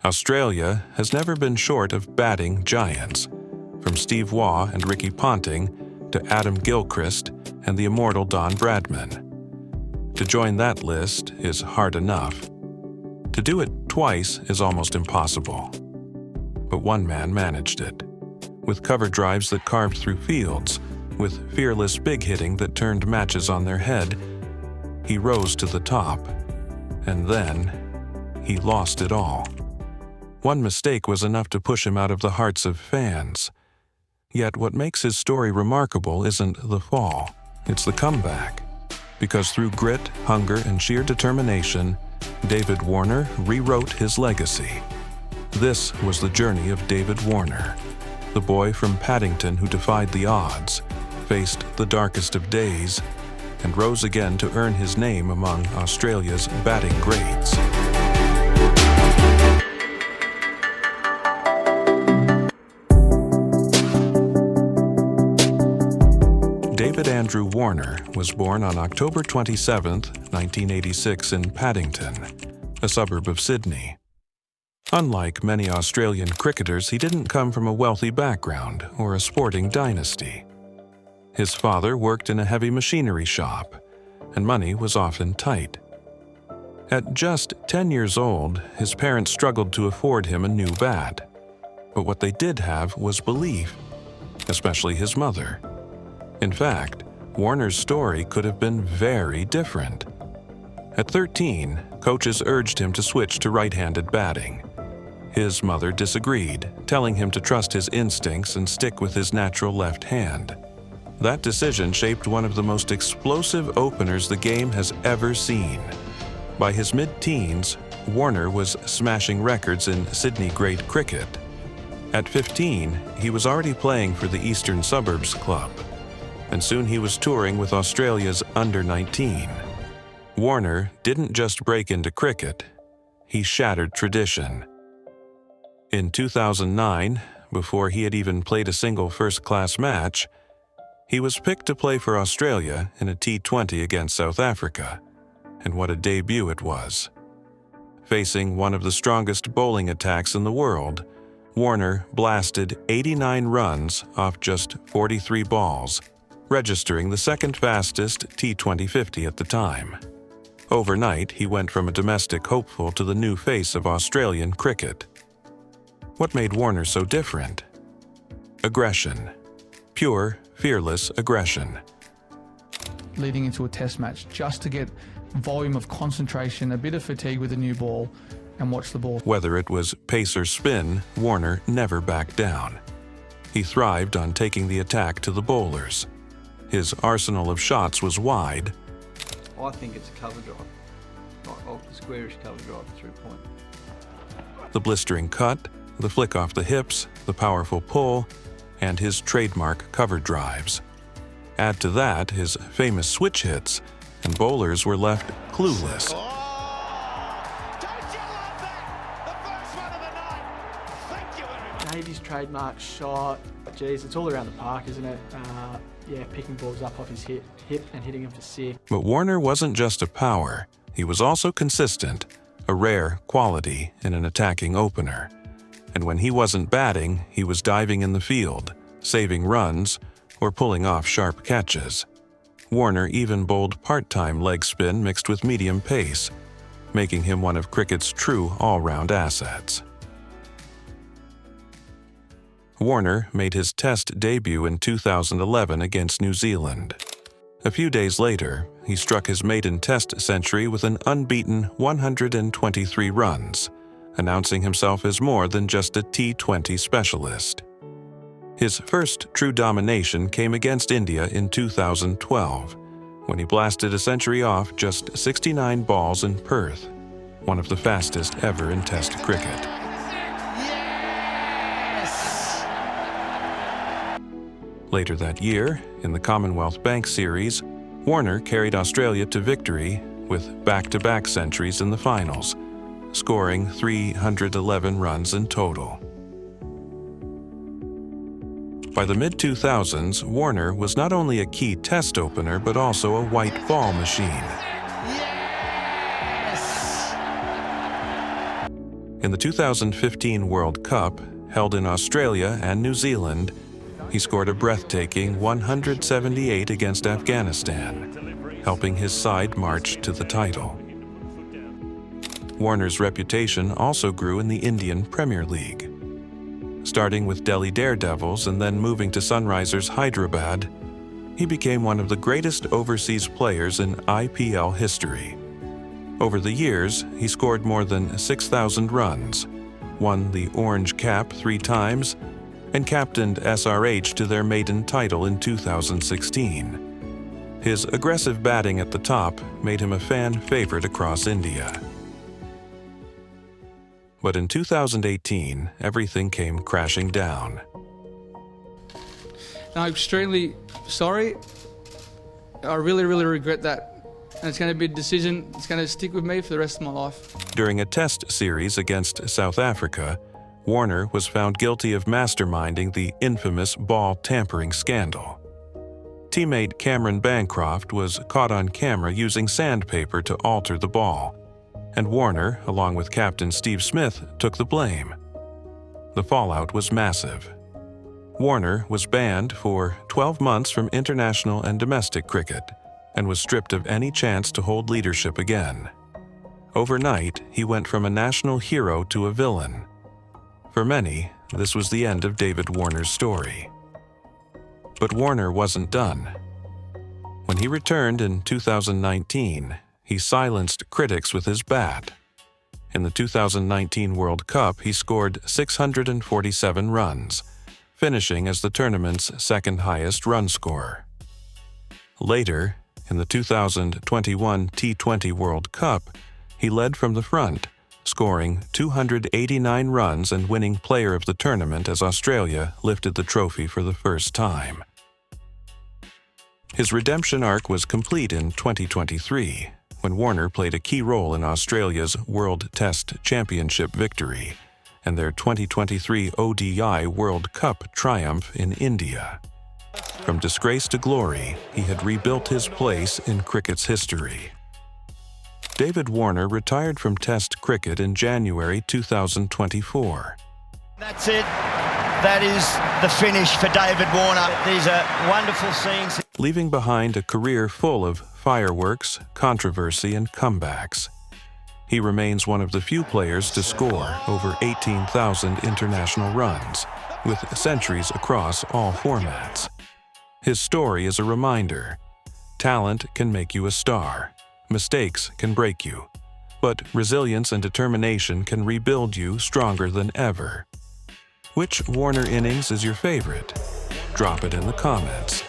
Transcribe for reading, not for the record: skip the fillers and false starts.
Australia has never been short of batting giants, from Steve Waugh and Ricky Ponting to Adam Gilchrist and the immortal Don Bradman. To join that list is hard enough. To do it twice is almost impossible. But one man managed it, with cover drives that carved through fields, with fearless big hitting that turned matches on their head. He rose to the top, and then he lost it all. One mistake was enough to push him out of the hearts of fans. Yet what makes his story remarkable isn't the fall, it's the comeback. Because through grit, hunger, and sheer determination, David Warner rewrote his legacy. This was the journey of David Warner, the boy from Paddington who defied the odds, faced the darkest of days, and rose again to earn his name among Australia's batting greats. David Andrew Warner was born on October 27, 1986 in Paddington, a suburb of Sydney. Unlike many Australian cricketers, he didn't come from a wealthy background or a sporting dynasty. His father worked in a heavy machinery shop, and money was often tight. At just 10 years old, his parents struggled to afford him a new bat. But what they did have was belief, especially his mother. In fact, Warner's story could have been very different. At 13, coaches urged him to switch to right-handed batting. His mother disagreed, telling him to trust his instincts and stick with his natural left hand. That decision shaped one of the most explosive openers the game has ever seen. By his mid-teens, Warner was smashing records in Sydney grade cricket. At 15, he was already playing for the Eastern Suburbs Club, and soon he was touring with Australia's under-19. Warner didn't just break into cricket, he shattered tradition. In 2009, before he had even played a single first-class match, he was picked to play for Australia in a T20 against South Africa, and what a debut it was. Facing one of the strongest bowling attacks in the world, Warner blasted 89 runs off just 43 balls, registering the second fastest T20 50 at the time. Overnight, he went from a domestic hopeful to the new face of Australian cricket. What made Warner so different? Aggression. Pure, fearless aggression. Leading into a test match, just to get volume of concentration, a bit of fatigue with a new ball, and watch the ball. Whether it was pace or spin, Warner never backed down. He thrived on taking the attack to the bowlers. His arsenal of shots was wide. I think it's a cover drive, like the squarish cover drive through point. The blistering cut, the flick off the hips, the powerful pull, and his trademark cover drives. Add to that his famous switch hits, and bowlers were left clueless. Davy's trademark shot, geez, it's all around the park, isn't it? Picking balls up off his hip and hitting them for six. But Warner wasn't just a power, he was also consistent, a rare quality in an attacking opener. And when he wasn't batting, he was diving in the field, saving runs, or pulling off sharp catches. Warner even bowled part-time leg spin mixed with medium pace, making him one of cricket's true all-round assets. Warner made his Test debut in 2011 against New Zealand. A few days later, he struck his maiden Test century with an unbeaten 123 runs, announcing himself as more than just a T20 specialist. His first true domination came against India in 2012, when he blasted a century off just 69 balls in Perth, one of the fastest ever in Test cricket. Later that year, in the Commonwealth Bank Series, Warner carried Australia to victory with back-to-back centuries in the finals, scoring 311 runs in total. By the mid-2000s, Warner was not only a key Test opener but also a white ball machine. In the 2015 World Cup, held in Australia and New Zealand, he scored a breathtaking 178 against Afghanistan, helping his side march to the title. Warner's reputation also grew in the Indian Premier League. Starting with Delhi Daredevils and then moving to Sunrisers Hyderabad, he became one of the greatest overseas players in IPL history. Over the years, he scored more than 6,000 runs, won the Orange Cap 3 times, and captained SRH to their maiden title in 2016. His aggressive batting at the top made him a fan favorite across India. But in 2018, everything came crashing down. I'm extremely sorry. I really regret that. And it's going to be a decision that's going to stick with me for the rest of my life. During a test series against South Africa, Warner was found guilty of masterminding the infamous ball-tampering scandal. Teammate Cameron Bancroft was caught on camera using sandpaper to alter the ball, and Warner, along with captain Steve Smith, took the blame. The fallout was massive. Warner was banned for 12 months from international and domestic cricket and was stripped of any chance to hold leadership again. Overnight, he went from a national hero to a villain. For many, this was the end of David Warner's story. But Warner wasn't done. When he returned in 2019, he silenced critics with his bat. In the 2019 World Cup, he scored 647 runs, finishing as the tournament's second highest run scorer. Later, in the 2021 T20 World Cup, he led from the front, scoring 289 runs and winning player of the tournament as Australia lifted the trophy for the first time. His redemption arc was complete in 2023, when Warner played a key role in Australia's World Test Championship victory and their 2023 ODI World Cup triumph in India. From disgrace to glory, he had rebuilt his place in cricket's history. David Warner retired from Test cricket in January 2024. That's it. That is the finish for David Warner. These are wonderful scenes. Leaving behind a career full of fireworks, controversy, and comebacks. He remains one of the few players to score over 18,000 international runs, with centuries across all formats. His story is a reminder: talent can make you a star, mistakes can break you, but resilience and determination can rebuild you stronger than ever. Which Warner innings is your favorite? Drop it in the comments.